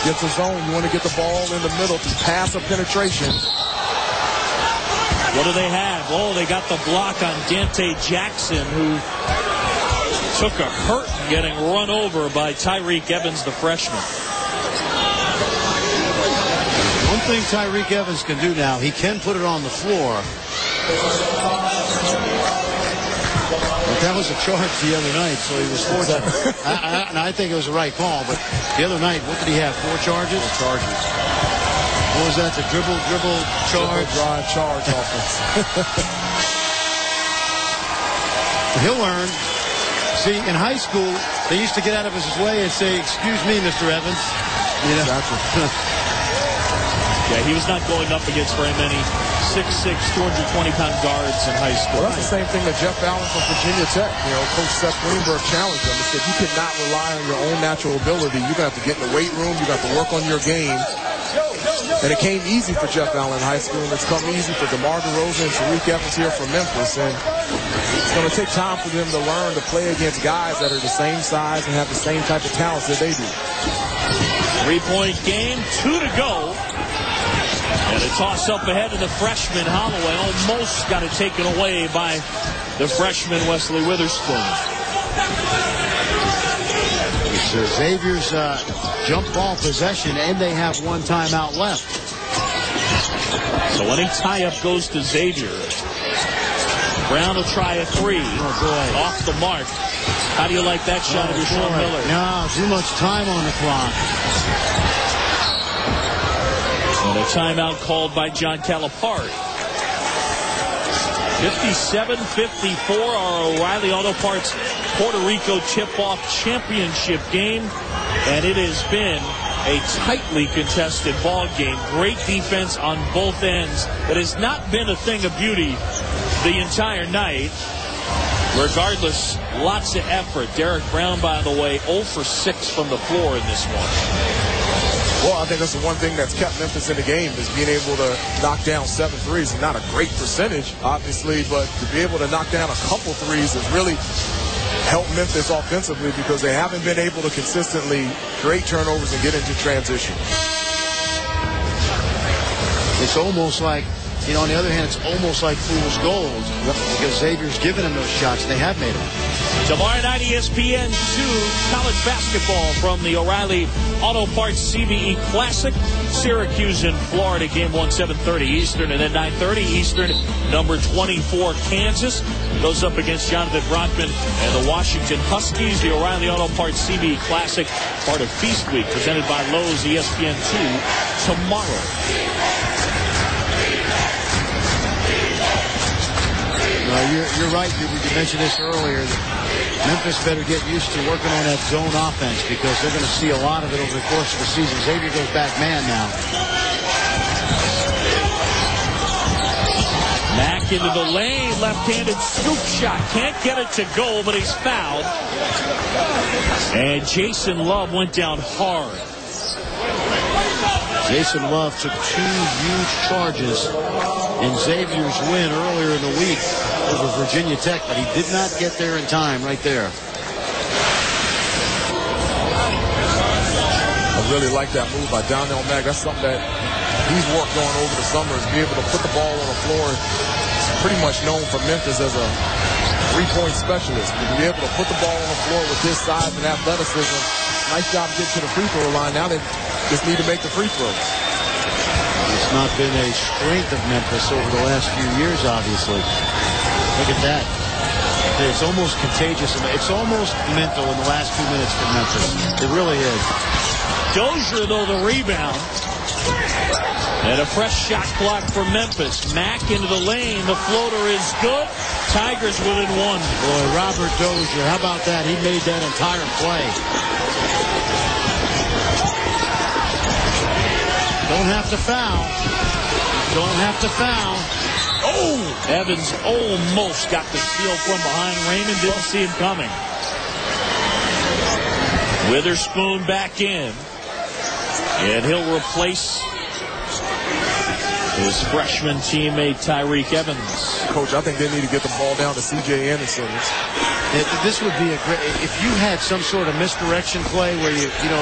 against a zone, you want to get the ball in the middle to pass or penetration. What do they have? Oh, they got the block on Dante Jackson, who took a hurt getting run over by Tyreek Evans, the freshman. One thing Tyreek Evans can do now, he can put it on the floor. But that was a charge the other night, so he was fortunate. I think it was the right call, but the other night, what did he have? 4 charges? 4 charges. What was that? The dribble, charge? Drive, charge offense. He'll learn. See, in high school, they used to get out of his way and say, "Excuse me, Mr. Evans." You know? Exactly. Yeah, he was not going up against very many 6'6", 220-pound guards in high school. Well, that's the same thing that Jeff Allen from Virginia Tech, Coach Seth Greenberg challenged him. He said, you cannot rely on your own natural ability. You're going to have to get in the weight room. You're going to have to work on your game. And it came easy for Jeff Allen in high school, and it's come easy for DeMar DeRozan and Tariq Evans here from Memphis. And it's going to take time for them to learn to play against guys that are the same size and have the same type of talents that they do. 3-point game, 2 to go. And a toss-up ahead of the freshman Holloway. Almost got it taken away by the freshman Wesley Witherspoon. It's Xavier's jump ball possession, and they have 1 timeout left. So any tie-up goes to Xavier. Brown will try a 3. Oh, boy. Off the mark. How do you like that shot of Deshaun Miller? No, too much time on the clock. And a timeout called by John Calipari. 57-54, our O'Reilly Auto Parts Puerto Rico tip-off championship game. And it has been a tightly contested ball game. Great defense on both ends. It has not been a thing of beauty the entire night. Regardless, lots of effort. Derek Brown, by the way, 0 for 6 from the floor in this one. Well, I think that's the one thing that's kept Memphis in the game is being able to knock down 7 threes. Not a great percentage, obviously, but to be able to knock down a couple threes has really helped Memphis offensively because they haven't been able to consistently create turnovers and get into transition. It's almost like, on the other hand, it's almost like fool's gold because Xavier's given them those shots. They have made them. Tomorrow night, ESPN2 college basketball from the O'Reilly Auto Parts CBE Classic. Syracuse in Florida, game 1, 7:30 Eastern, and then 9:30 Eastern. Number 24, Kansas, goes up against Jonathan Brockman and the Washington Huskies. The O'Reilly Auto Parts CBE Classic, part of Feast Week, presented by Lowe's. ESPN2 tomorrow. You're right. You mentioned this earlier. Memphis better get used to working on that zone offense because they're going to see a lot of it over the course of the season. Xavier goes back man now. Back into the lane, left-handed scoop shot. Can't get it to go, but he's fouled. And Jason Love went down hard. Jason Love took 2 huge charges in Xavier's win earlier in the week over Virginia Tech, but he did not get there in time right there. I really like that move by Donnell Mack. That's something that he's worked on over the summer, is be able to put the ball on the floor. He's pretty much known for Memphis as a 3-point specialist. To be able to put the ball on the floor with his size and athleticism, nice job getting to the free throw line. Now they just need to make the free throws. It's not been a strength of Memphis over the last few years, obviously. Look at that. It's almost contagious. It's almost mental in the last 2 minutes for Memphis. It really is. Dozier, though, the rebound. And a fresh shot clock for Memphis. Mack into the lane. The floater is good. Tigers within 1. Boy, Robert Dozier, how about that? He made that entire play. Don't have to foul. Don't have to foul. Oh! Evans almost got the steal from behind. Raymond didn't see him coming. Witherspoon back in. And he'll replace his freshman teammate Tyreek Evans. Coach, I think they need to get the ball down to C.J. Anderson. This would be a great, if you had some sort of misdirection play where you know,